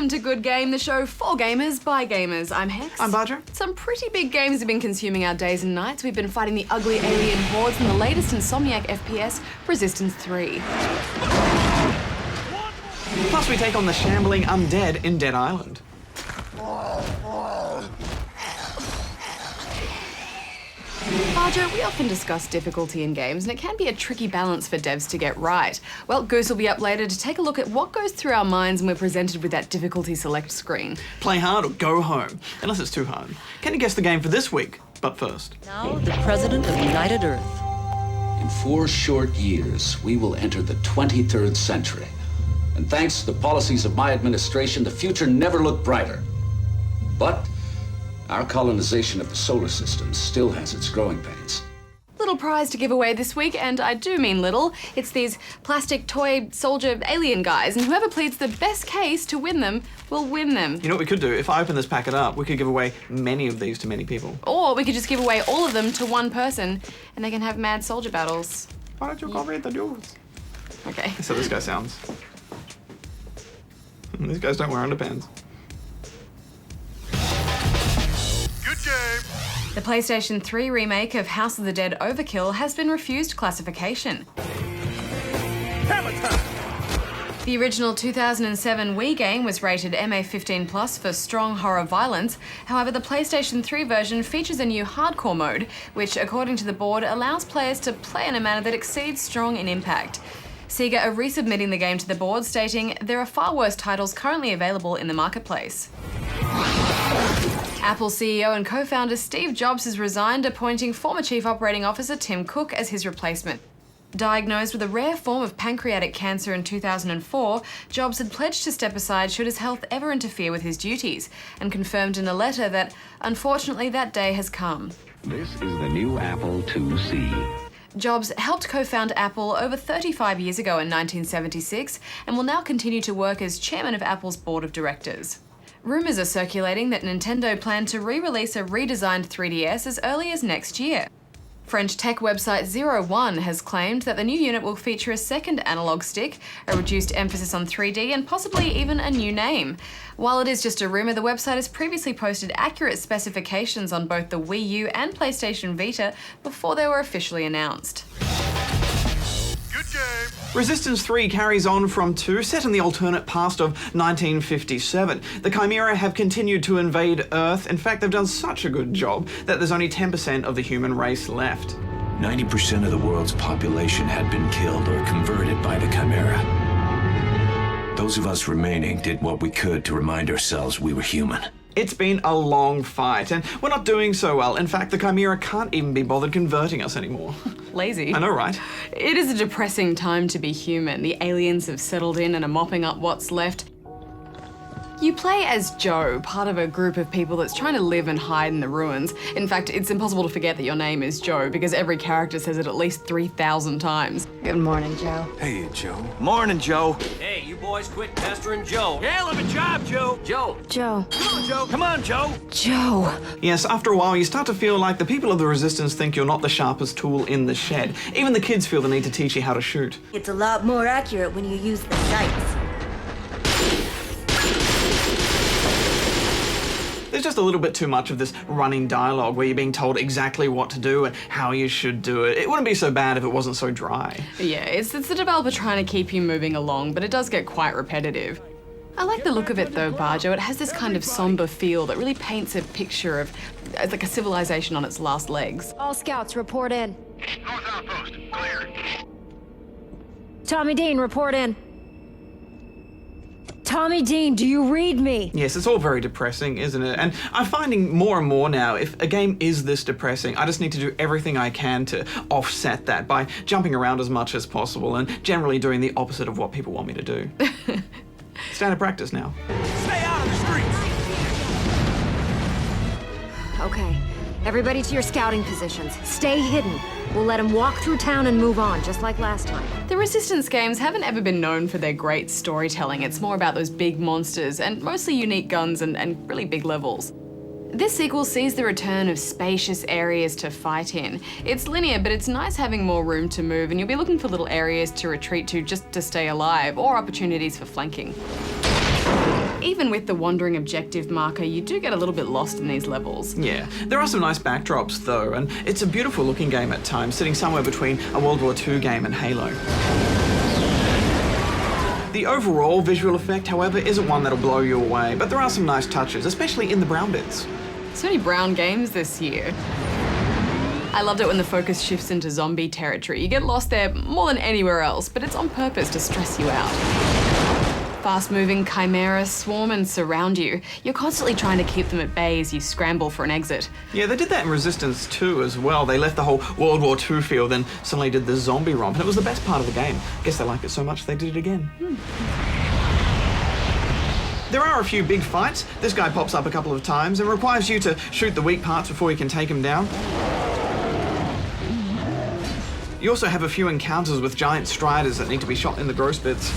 Welcome to Good Game, the show for gamers by gamers. I'm Hex. I'm Badger. Some pretty big games have been consuming our days and nights. We've been fighting the ugly alien hordes in the latest Insomniac FPS, Resistance 3. Plus we take on the shambling undead in Dead Island. Barger, we often discuss difficulty in games, and it can be a tricky balance for devs to get right. Well, Goose will be up later to take a look at what goes through our minds when we're presented with that difficulty select screen. Play hard or go home, unless it's too hard. Can you guess the game for this week? But first. Now, the President of United Earth. In 4 short years, we will enter the 23rd century. And thanks to the policies of my administration, the future never looked brighter. But our colonization of the solar system still has its growing pains. Little prize to give away this week, and I do mean little. It's these plastic toy soldier alien guys, and whoever pleads the best case to win them will win them. You know what we could do? If I open this packet up, we could give away many of these to many people. Or we could just give away all of them to one person, and they can have mad soldier battles. Why don't you go read the news? Okay. So this guy sounds. These guys don't wear underpants. The PlayStation 3 remake of House of the Dead Overkill has been refused classification. The original 2007 Wii game was rated MA15+ for strong horror violence. However, the PlayStation 3 version features a new hardcore mode, which, according to the board, allows players to play in a manner that exceeds strong in impact. Sega are resubmitting the game to the board, stating there are far worse titles currently available in the marketplace. Apple CEO and co-founder Steve Jobs has resigned, appointing former Chief Operating Officer Tim Cook as his replacement. Diagnosed with a rare form of pancreatic cancer in 2004, Jobs had pledged to step aside should his health ever interfere with his duties, and confirmed in a letter that, unfortunately, that day has come. This is the new Apple IIc. Jobs helped co-found Apple over 35 years ago in 1976, and will now continue to work as chairman of Apple's board of directors. Rumours are circulating that Nintendo plan to re-release a redesigned 3DS as early as next year. French tech website 01 has claimed that the new unit will feature a second analog stick, a reduced emphasis on 3D, and possibly even a new name. While it is just a rumour, the website has previously posted accurate specifications on both the Wii U and PlayStation Vita before they were officially announced. Resistance 3 carries on from 2, set in the alternate past of 1957. The Chimera have continued to invade Earth. In fact, they've done such a good job that there's only 10% of the human race left. 90% of the world's population had been killed or converted by the Chimera. Those of us remaining did what we could to remind ourselves we were human. It's been a long fight, and we're not doing so well. In fact, the Chimera can't even be bothered converting us anymore. Lazy. I know, right? It is a depressing time to be human. The aliens have settled in and are mopping up what's left. You play as Joe, part of a group of people that's trying to live and hide in the ruins. In fact, it's impossible to forget that your name is Joe, because every character says it at least 3,000 times. Good morning, Joe. Hey, Joe. Morning, Joe. Hey, you boys quit pestering Joe. Hell of a job, Joe. Joe. Joe. Come on, Joe. Come on, Joe. Joe. Yes, after a while, you start to feel like the people of the Resistance think you're not the sharpest tool in the shed. Even the kids feel the need to teach you how to shoot. It's a lot more accurate when you use the sights. There's just a little bit too much of this running dialogue where you're being told exactly what to do and how you should do it. It wouldn't be so bad if it wasn't so dry. Yeah, it's the developer trying to keep you moving along, but it does get quite repetitive. I like the look of it though, Barjo. It has this kind of somber feel that really paints a picture of like a civilization on its last legs. All scouts, report in. North outpost, clear. Tommy Dean, report in. Tommy Dean, do you read me? Yes, it's all very depressing, isn't it? And I'm finding more and more now, if a game is this depressing, I just need to do everything I can to offset that by jumping around as much as possible and generally doing the opposite of what people want me to do. Standard practice now. Stay out of the streets. Okay, everybody to your scouting positions. Stay hidden. We'll let them walk through town and move on, just like last time. The Resistance games haven't ever been known for their great storytelling. It's more about those big monsters and mostly unique guns and really big levels. This sequel sees the return of spacious areas to fight in. It's linear, but it's nice having more room to move, and you'll be looking for little areas to retreat to just to stay alive, or opportunities for flanking. Even with the wandering objective marker, you do get a little bit lost in these levels. Yeah, there are some nice backdrops though, and it's a beautiful looking game at times, sitting somewhere between a World War II game and Halo. The overall visual effect, however, isn't one that'll blow you away, but there are some nice touches, especially in the brown bits. So many brown games this year. I loved it when the focus shifts into zombie territory. You get lost there more than anywhere else, but it's on purpose to stress you out. Fast-moving chimeras swarm and surround you. You're constantly trying to keep them at bay as you scramble for an exit. Yeah, they did that in Resistance 2 as well. They left the whole World War II feel, then suddenly did the zombie romp, and it was the best part of the game. I guess they liked it so much they did it again. There are a few big fights. This guy pops up a couple of times and requires you to shoot the weak parts before you can take him down. You also have a few encounters with giant striders that need to be shot in the gross bits.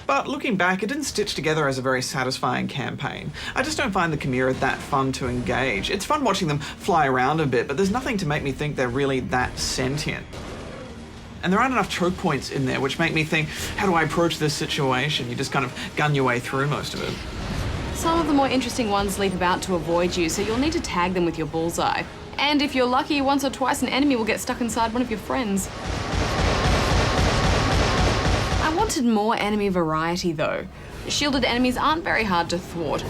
But looking back, it didn't stitch together as a very satisfying campaign. I just don't find the Chimera that fun to engage. It's fun watching them fly around a bit, but there's nothing to make me think they're really that sentient. And there aren't enough choke points in there, which make me think, how do I approach this situation? You just kind of gun your way through most of it. Some of the more interesting ones leap about to avoid you, so you'll need to tag them with your bullseye. And if you're lucky, once or twice an enemy will get stuck inside one of your friends. I wanted more enemy variety though. Shielded enemies aren't very hard to thwart.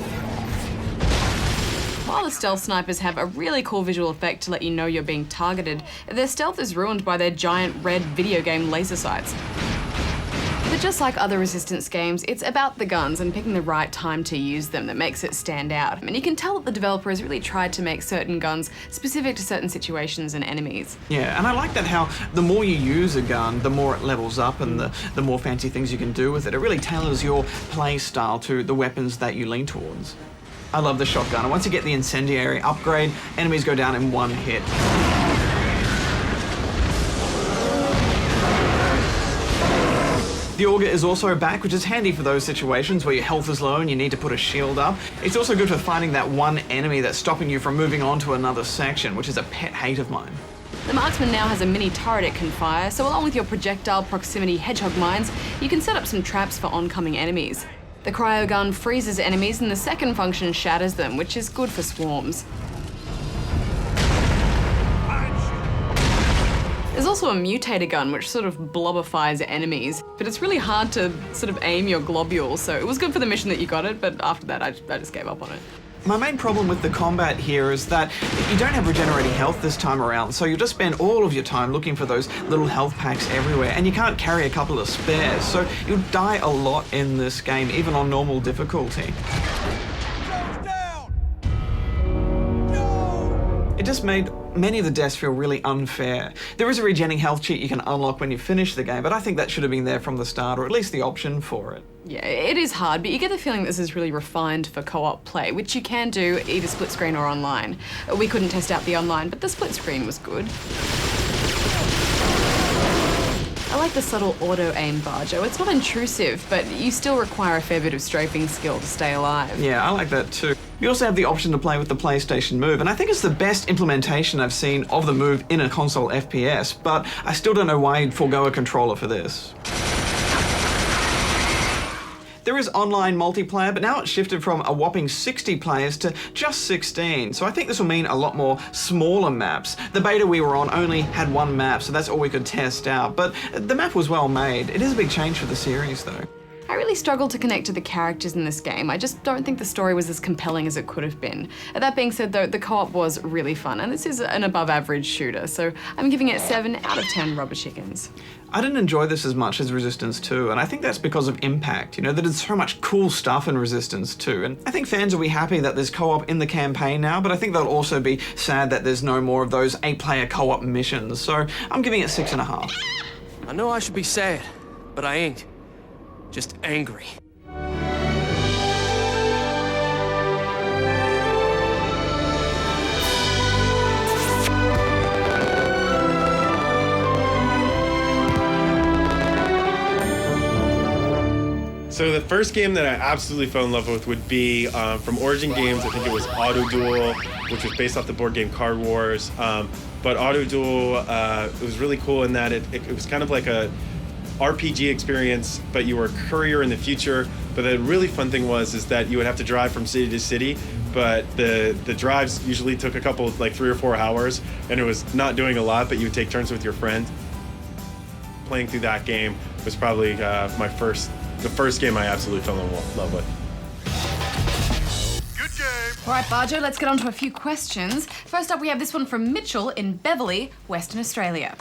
While the stealth snipers have a really cool visual effect to let you know you're being targeted, their stealth is ruined by their giant red video game laser sights. But just like other Resistance games, it's about the guns and picking the right time to use them that makes it stand out. And you can tell that the developer has really tried to make certain guns specific to certain situations and enemies. Yeah, and I like that how the more you use a gun, the more it levels up and the more fancy things you can do with it. It really tailors your play style to the weapons that you lean towards. I love the shotgun, and once you get the incendiary upgrade, enemies go down in one hit. The auger is also back, which is handy for those situations where your health is low and you need to put a shield up. It's also good for finding that one enemy that's stopping you from moving on to another section, which is a pet hate of mine. The marksman now has a mini turret it can fire, so along with your projectile proximity hedgehog mines, you can set up some traps for oncoming enemies. The cryo gun freezes enemies and the second function shatters them, which is good for swarms. There's also a mutator gun, which sort of blobifies enemies, but it's really hard to sort of aim your globules, so it was good for the mission that you got it, but after that I just gave up on it. My main problem with the combat here is that you don't have regenerating health this time around, so you'll just spend all of your time looking for those little health packs everywhere, and you can't carry a couple of spares, so you'll die a lot in this game, even on normal difficulty. It just made many of the deaths feel really unfair. There is a regenning health cheat you can unlock when you finish the game, but I think that should have been there from the start, or at least the option for it. Yeah, it is hard, but you get the feeling this is really refined for co-op play, which you can do either split screen or online. We couldn't test out the online, but the split screen was good. I like the subtle auto-aim bar, Joe. It's not intrusive, but you still require a fair bit of strafing skill to stay alive. Yeah, I like that too. You also have the option to play with the PlayStation Move, and I think it's the best implementation I've seen of the Move in a console FPS, but I still don't know why you'd forego a controller for this. There is online multiplayer, but now it's shifted from a whopping 60 players to just 16, so I think this will mean a lot more smaller maps. The beta we were on only had one map, so that's all we could test out, but the map was well made. It is a big change for the series though. I really struggled to connect to the characters in this game. I just don't think the story was as compelling as it could have been. That being said though, the co-op was really fun, and this is an above average shooter, so I'm giving it 7 out of 10 rubber chickens. I didn't enjoy this as much as Resistance 2, and I think that's because of Impact. You know, they did so much cool stuff in Resistance 2, and I think fans will be happy that there's co-op in the campaign now, but I think they'll also be sad that there's no more of those 8-player co-op missions, so I'm giving it 6.5. I know I should be sad, but I ain't. Just angry. So the first game that I absolutely fell in love with would be from Origin Games. I think it was Auto Duel, which was based off the board game Card Wars. But Auto Duel, it was really cool in that it was kind of like a RPG experience, but you were a courier in the future. But the really fun thing is that you would have to drive from city to city, but the drives usually took a couple, like 3 or 4 hours, and it was not doing a lot, but you would take turns with your friend. Playing through that game was probably the first game I absolutely fell in love with. Good game. All right, Barjo, let's get on to a few questions. First up, we have this one from Mitchell in Beverley, Western Australia.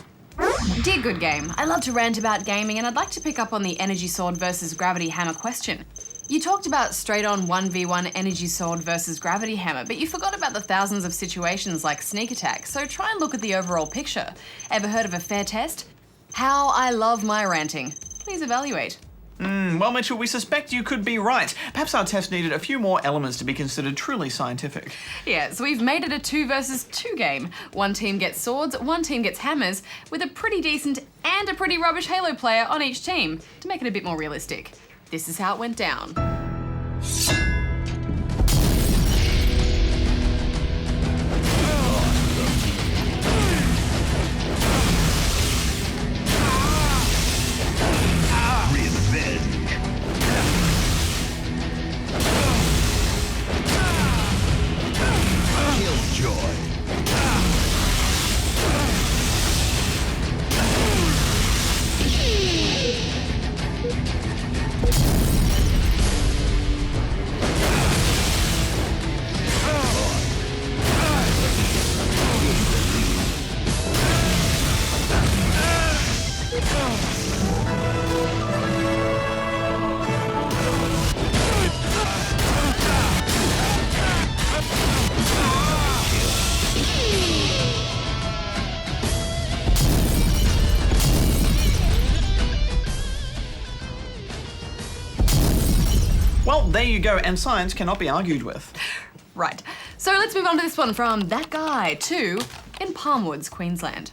Dear Good Game, I love to rant about gaming and I'd like to pick up on the energy sword versus gravity hammer question. You talked about straight-on 1v1 energy sword versus gravity hammer, but you forgot about the thousands of situations like sneak attack, so try and look at the overall picture. Ever heard of a fair test? How I love my ranting. Please evaluate. Well, Mitchell, we suspect you could be right. Perhaps our test needed a few more elements to be considered truly scientific. Yeah, so we've made it a 2 versus 2 game. One team gets swords, one team gets hammers, with a pretty decent and a pretty rubbish Halo player on each team, to make it a bit more realistic. This is how it went down. Well, there you go, and science cannot be argued with. Right, so let's move on to this one from That Guy, too, in Palmwoods, Queensland.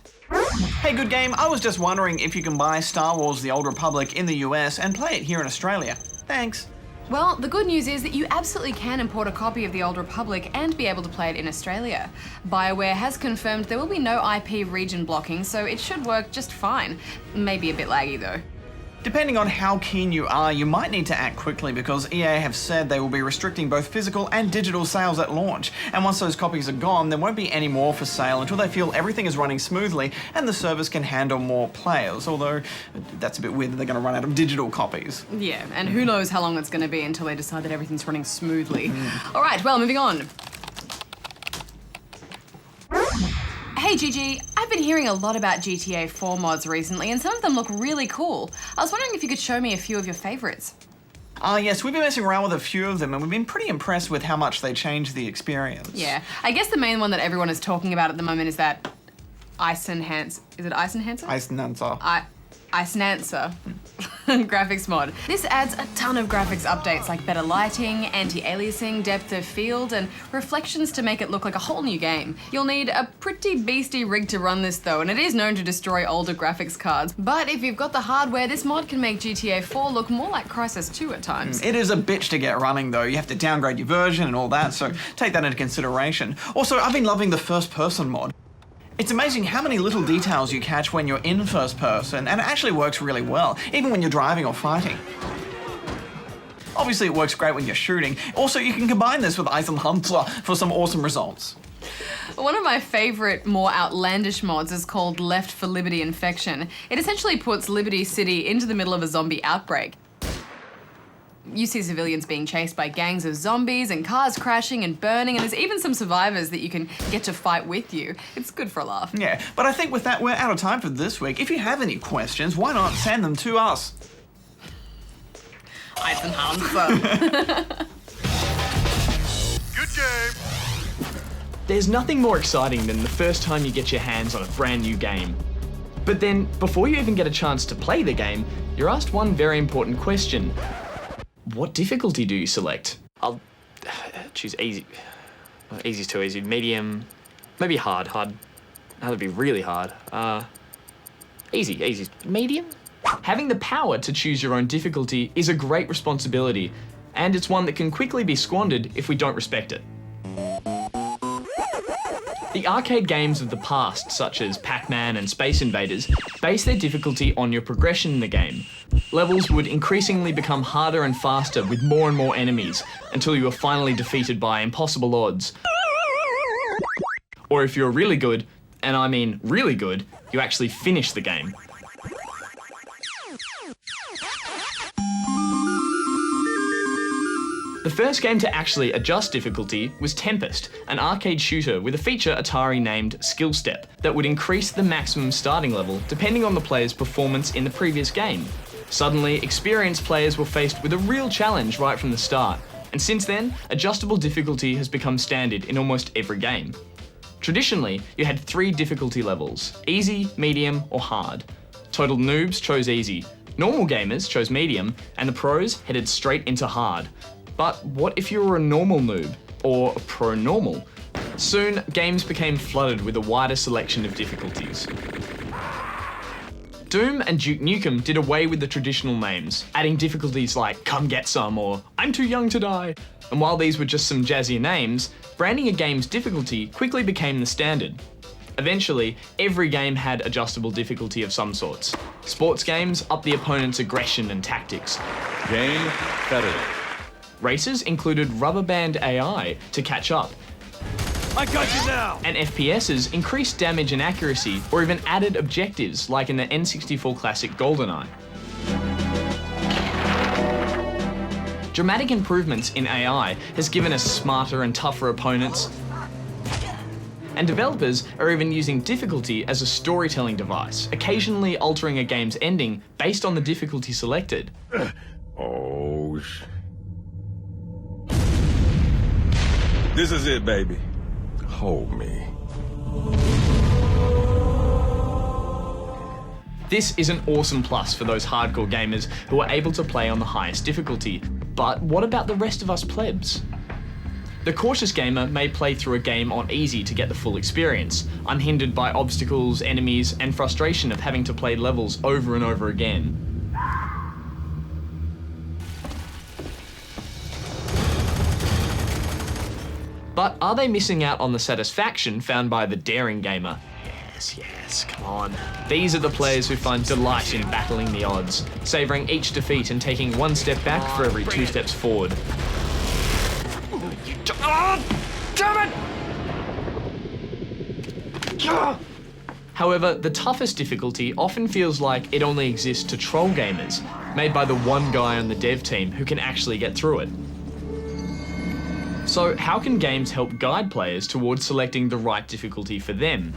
Hey, Good Game, I was just wondering if you can buy Star Wars The Old Republic in the US and play it here in Australia. Thanks. Well, the good news is that you absolutely can import a copy of The Old Republic and be able to play it in Australia. BioWare has confirmed there will be no IP region blocking, so it should work just fine. Maybe a bit laggy though. Depending on how keen you are, you might need to act quickly because EA have said they will be restricting both physical and digital sales at launch. And once those copies are gone, there won't be any more for sale until they feel everything is running smoothly and the service can handle more players. Although, that's a bit weird that they're going to run out of digital copies. Yeah, and who knows how long it's going to be until they decide that everything's running smoothly. All right, well, moving on. Hey Gigi, I've been hearing a lot about GTA 4 mods recently and some of them look really cool. I was wondering if you could show me a few of your favourites. Yes, we've been messing around with a few of them and we've been pretty impressed with how much they changed the experience. Yeah, I guess the main one that everyone is talking about at the moment is that Ice Enhancer. Is it Ice Enhancer? Ice Enhancer. Ice Enhancer graphics mod. This adds a ton of graphics updates like better lighting, anti-aliasing, depth of field, and reflections to make it look like a whole new game. You'll need a pretty beastie rig to run this though, and it is known to destroy older graphics cards. But if you've got the hardware, this mod can make GTA 4 look more like Crysis 2 at times. It is a bitch to get running though. You have to downgrade your version and all that, so take that into consideration. Also, I've been loving the first person mod. It's amazing how many little details you catch when you're in first person, and it actually works really well, even when you're driving or fighting. Obviously it works great when you're shooting. Also, you can combine this with Ice Enhancer for some awesome results. One of my favourite, more outlandish mods is called Left for Liberty Infection. It essentially puts Liberty City into the middle of a zombie outbreak. You see civilians being chased by gangs of zombies and cars crashing and burning, and there's even some survivors that you can get to fight with you. It's good for a laugh. Yeah, but I think with that, we're out of time for this week. If you have any questions, why not send them to us? Ice Enhancer. Good game. There's nothing more exciting than the first time you get your hands on a brand new game. But then, before you even get a chance to play the game, you're asked one very important question. What difficulty do you select? I'll choose easy. Well, easy's too easy. Medium, maybe hard. Hard would be really hard. Easy. Medium? Having the power to choose your own difficulty is a great responsibility, and it's one that can quickly be squandered if we don't respect it. The arcade games of the past, such as Pac-Man and Space Invaders, base their difficulty on your progression in the game. Levels would increasingly become harder and faster with more and more enemies, until you were finally defeated by impossible odds. Or if you're really good, and I mean really good, you actually finish the game. The first game to actually adjust difficulty was Tempest, an arcade shooter with a feature Atari named Skill Step that would increase the maximum starting level depending on the player's performance in the previous game. Suddenly, experienced players were faced with a real challenge right from the start, and since then, adjustable difficulty has become standard in almost every game. Traditionally, you had 3 difficulty levels: easy, medium, or hard. Total noobs chose easy, normal gamers chose medium, and the pros headed straight into hard. But what if you were a normal noob, or a pro-normal? Soon, games became flooded with a wider selection of difficulties. Doom and Duke Nukem did away with the traditional names, adding difficulties like Come Get Some or I'm Too Young to Die. And while these were just some jazzier names, branding a game's difficulty quickly became the standard. Eventually, every game had adjustable difficulty of some sorts. Sports games upped the opponent's aggression and tactics. Game better. Races included rubber band AI to catch up. I got you now! And FPSs increased damage and accuracy, or even added objectives, like in the N64 classic GoldenEye. Dramatic improvements in AI has given us smarter and tougher opponents, and developers are even using difficulty as a storytelling device, occasionally altering a game's ending based on the difficulty selected. Oh, this is it, baby. Hold me. This is an awesome plus for those hardcore gamers who are able to play on the highest difficulty. But what about the rest of us plebs? The cautious gamer may play through a game on easy to get the full experience, unhindered by obstacles, enemies, and frustration of having to play levels over and over again. But are they missing out on the satisfaction found by the daring gamer? Yes, come on. These are the players who find delight in battling the odds, savouring each defeat and taking one step back for every 2 steps forward. Damn it! However, the toughest difficulty often feels like it only exists to troll gamers, made by the one guy on the dev team who can actually get through it. So how can games help guide players towards selecting the right difficulty for them?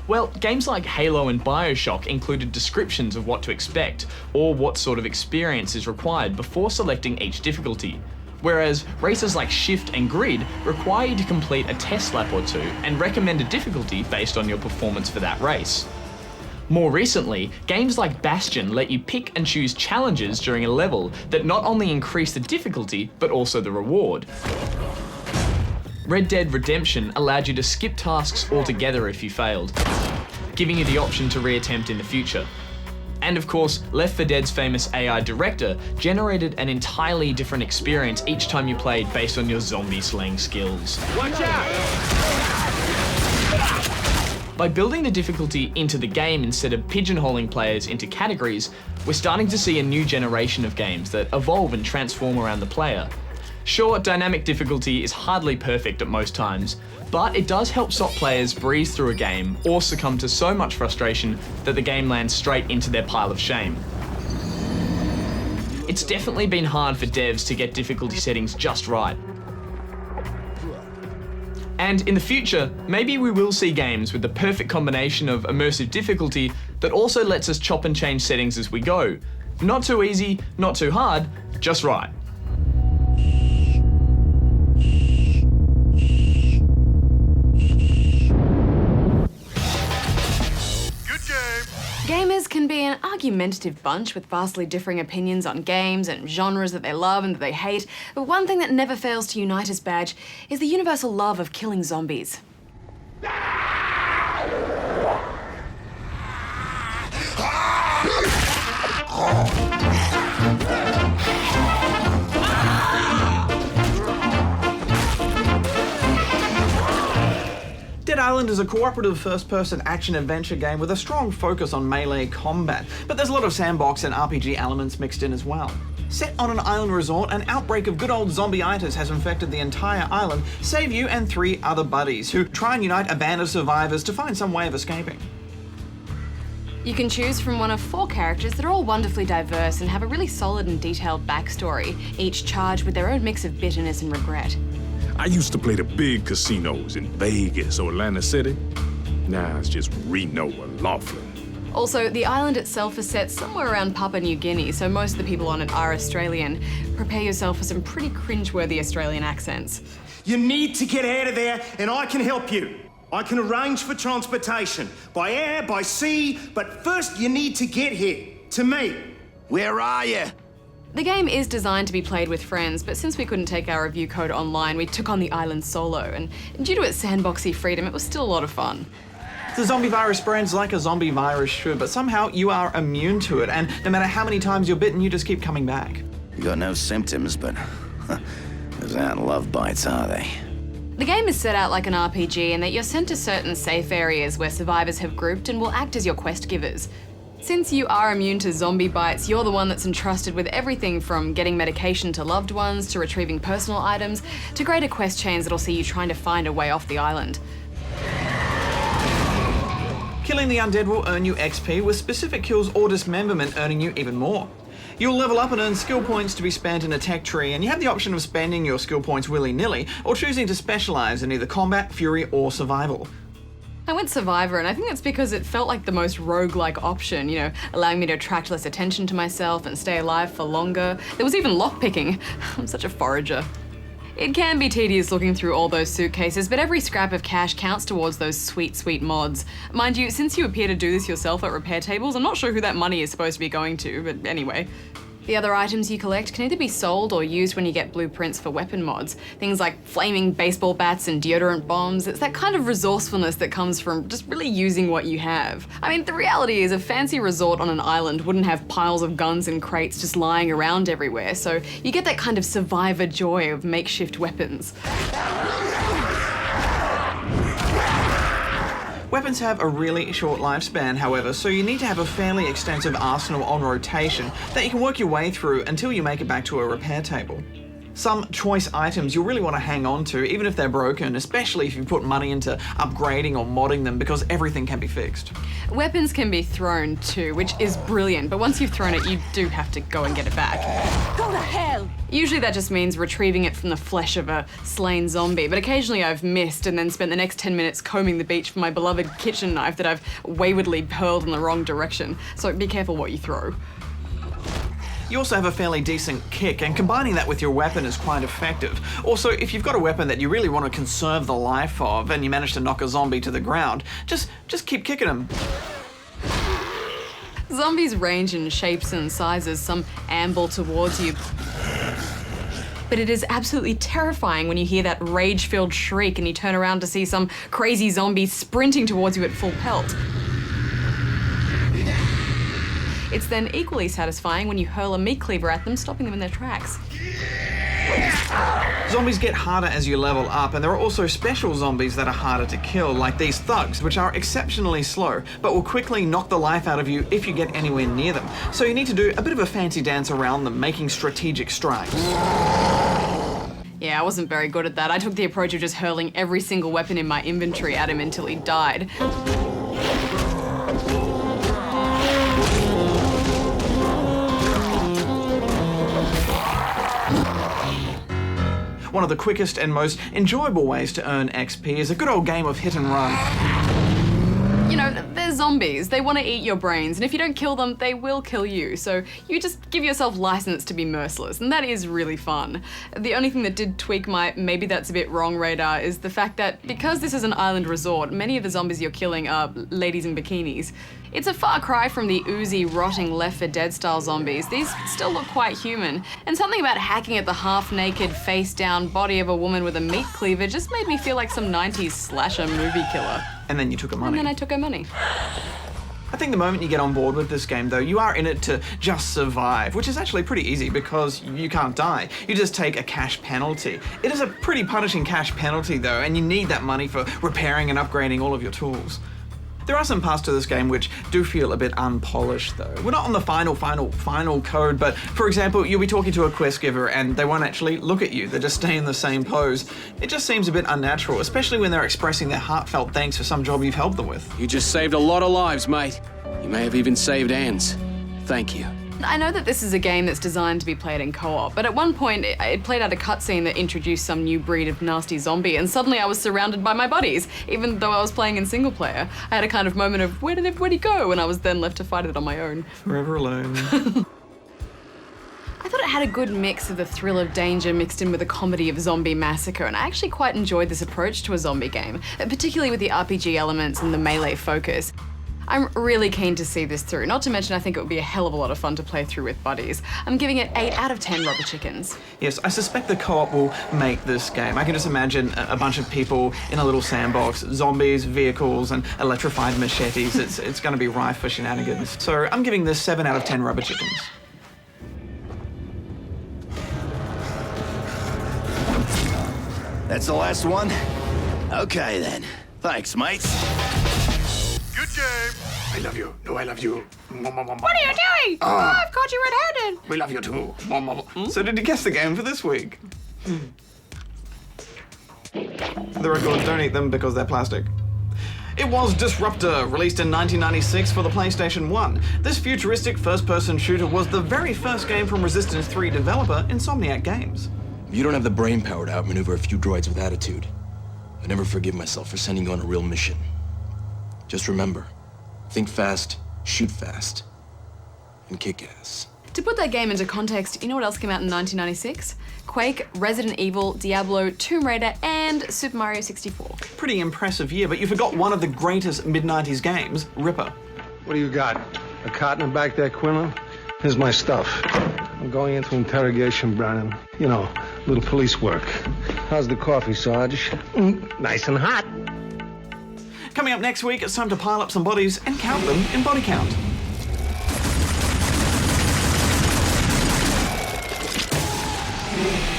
Well, games like Halo and BioShock included descriptions of what to expect, or what sort of experience is required before selecting each difficulty. Whereas races like Shift and Grid require you to complete a test lap or 2 and recommend a difficulty based on your performance for that race. More recently, games like Bastion let you pick and choose challenges during a level that not only increase the difficulty, but also the reward. Red Dead Redemption allowed you to skip tasks altogether if you failed, giving you the option to reattempt in the future. And of course, Left 4 Dead's famous AI director generated an entirely different experience each time you played based on your zombie slaying skills. Watch out! By building the difficulty into the game instead of pigeonholing players into categories, we're starting to see a new generation of games that evolve and transform around the player. Sure, dynamic difficulty is hardly perfect at most times, but it does help stop players breeze through a game or succumb to so much frustration that the game lands straight into their pile of shame. It's definitely been hard for devs to get difficulty settings just right. And in the future, maybe we will see games with the perfect combination of immersive difficulty that also lets us chop and change settings as we go. Not too easy, not too hard, just right. Gamers can be an argumentative bunch with vastly differing opinions on games and genres that they love and that they hate, but one thing that never fails to unite as badge is the universal love of killing zombies. Dead Island is a cooperative first-person action-adventure game with a strong focus on melee combat, but there's a lot of sandbox and RPG elements mixed in as well. Set on an island resort, an outbreak of good old zombie-itis has infected the entire island, save you and 3 other buddies, who try and unite abandoned survivors to find some way of escaping. You can choose from one of 4 characters that are all wonderfully diverse and have a really solid and detailed backstory, each charged with their own mix of bitterness and regret. I used to play the big casinos in Vegas or Atlantic City. Now it's just Reno or Laughlin. Also, the island itself is set somewhere around Papua New Guinea, so most of the people on it are Australian. Prepare yourself for some pretty cringeworthy Australian accents. You need to get out of there, and I can help you. I can arrange for transportation, by air, by sea, but first you need to get here, to me. Where are you? The game is designed to be played with friends, but since we couldn't take our review code online, we took on the island solo, and due to its sandboxy freedom, it was still a lot of fun. The zombie virus spreads like a zombie virus should, but somehow you are immune to it, and no matter how many times you're bitten, you just keep coming back. You got no symptoms, but those aren't love bites, are they? The game is set out like an RPG in that you're sent to certain safe areas where survivors have grouped and will act as your quest givers. Since you are immune to zombie bites, you're the one that's entrusted with everything from getting medication to loved ones, to retrieving personal items, to greater quest chains that'll see you trying to find a way off the island. Killing the undead will earn you XP, with specific kills or dismemberment earning you even more. You'll level up and earn skill points to be spent in a tech tree, and you have the option of spending your skill points willy-nilly, or choosing to specialise in either combat, fury, or survival. I went Survivor, and I think that's because it felt like the most roguelike option, you know, allowing me to attract less attention to myself and stay alive for longer. There was even lockpicking. I'm such a forager. It can be tedious looking through all those suitcases, but every scrap of cash counts towards those sweet, sweet mods. Mind you, since you appear to do this yourself at repair tables, I'm not sure who that money is supposed to be going to, but anyway. The other items you collect can either be sold or used when you get blueprints for weapon mods. Things like flaming baseball bats and deodorant bombs. It's that kind of resourcefulness that comes from just really using what you have. I mean, the reality is a fancy resort on an island wouldn't have piles of guns and crates just lying around everywhere, so you get that kind of survivor joy of makeshift weapons. Weapons have a really short lifespan, however, so you need to have a fairly extensive arsenal on rotation that you can work your way through until you make it back to a repair table. Some choice items you'll really want to hang on to, even if they're broken, especially if you put money into upgrading or modding them, because everything can be fixed. Weapons can be thrown too, which is brilliant, but once you've thrown it, you do have to go and get it back. Go to hell! Usually that just means retrieving it from the flesh of a slain zombie, but occasionally I've missed and then spent the next 10 minutes combing the beach for my beloved kitchen knife that I've waywardly hurled in the wrong direction, so be careful what you throw. You also have a fairly decent kick, and combining that with your weapon is quite effective. Also, if you've got a weapon that you really want to conserve the life of and you manage to knock a zombie to the ground, just keep kicking them. Zombies range in shapes and sizes, some amble towards you. But it is absolutely terrifying when you hear that rage-filled shriek and you turn around to see some crazy zombie sprinting towards you at full pelt. It's then equally satisfying when you hurl a meat cleaver at them, stopping them in their tracks. Zombies get harder as you level up, and there are also special zombies that are harder to kill, like these thugs, which are exceptionally slow, but will quickly knock the life out of you if you get anywhere near them. So you need to do a bit of a fancy dance around them, making strategic strikes. Yeah, I wasn't very good at that. I took the approach of just hurling every single weapon in my inventory at him until he died. One of the quickest and most enjoyable ways to earn XP is a good old game of hit and run. You know, they're zombies. They want to eat your brains, and if you don't kill them, they will kill you. So you just give yourself license to be merciless, and that is really fun. The only thing that did tweak my maybe that's a bit wrong radar is the fact that because this is an island resort, many of the zombies you're killing are ladies in bikinis. It's a far cry from the oozy, rotting Left 4 Dead style zombies. These still look quite human, and something about hacking at the half-naked, face-down body of a woman with a meat cleaver just made me feel like some 90s slasher movie killer. And then you took her money. And then I took her money. I think the moment you get on board with this game, though, you are in it to just survive, which is actually pretty easy because you can't die. You just take a cash penalty. It is a pretty punishing cash penalty, though, and you need that money for repairing and upgrading all of your tools. There are some parts to this game which do feel a bit unpolished, though. We're not on the final code, but for example, you'll be talking to a quest giver and they won't actually look at you. They just stay in the same pose. It just seems a bit unnatural, especially when they're expressing their heartfelt thanks for some job you've helped them with. You just saved a lot of lives, mate. You may have even saved Anne's. Thank you. I know that this is a game that's designed to be played in co-op, but at one point it played out a cutscene that introduced some new breed of nasty zombie, and suddenly I was surrounded by my buddies, even though I was playing in single player. I had a kind of moment of, where did everybody go? And I was then left to fight it on my own. Forever alone. I thought it had a good mix of the thrill of danger mixed in with the comedy of zombie massacre, and I actually quite enjoyed this approach to a zombie game, particularly with the RPG elements and the melee focus. I'm really keen to see this through, not to mention I think it would be a hell of a lot of fun to play through with buddies. I'm giving it 8 out of 10 rubber chickens. Yes, I suspect the co-op will make this game. I can just imagine a bunch of people in a little sandbox, zombies, vehicles, and electrified machetes. It's going to be rife for shenanigans. So I'm giving this 7 out of 10 rubber chickens. That's the last one? Okay, then. Thanks, mates. Good game. I love you. No, I love you. What are you doing? Oh, I've caught you red-handed. We love you too. So did you guess the game for this week? For the record, don't eat them because they're plastic. It was Disruptor, released in 1996 for the PlayStation 1. This futuristic first-person shooter was the very first game from Resistance 3 developer Insomniac Games. You don't have the brain power to outmaneuver a few droids with attitude. I never forgive myself for sending you on a real mission. Just remember, think fast, shoot fast, and kick ass. To put that game into context, you know what else came out in 1996? Quake, Resident Evil, Diablo, Tomb Raider, and Super Mario 64. Pretty impressive year, but you forgot one of the greatest mid-90s games, Ripper. What do you got? A cot in the back there, Quinlan? Here's my stuff. I'm going into interrogation, Brennan. You know, little police work. How's the coffee, Sarge? Nice and hot. Coming up next week, it's time to pile up some bodies and count them in body count.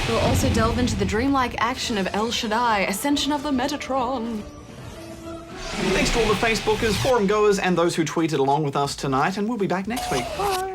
We'll also delve into the dreamlike action of El Shaddai, Ascension of the Metatron. Thanks to all the Facebookers, forum goers, and those who tweeted along with us tonight, and we'll be back next week. Bye.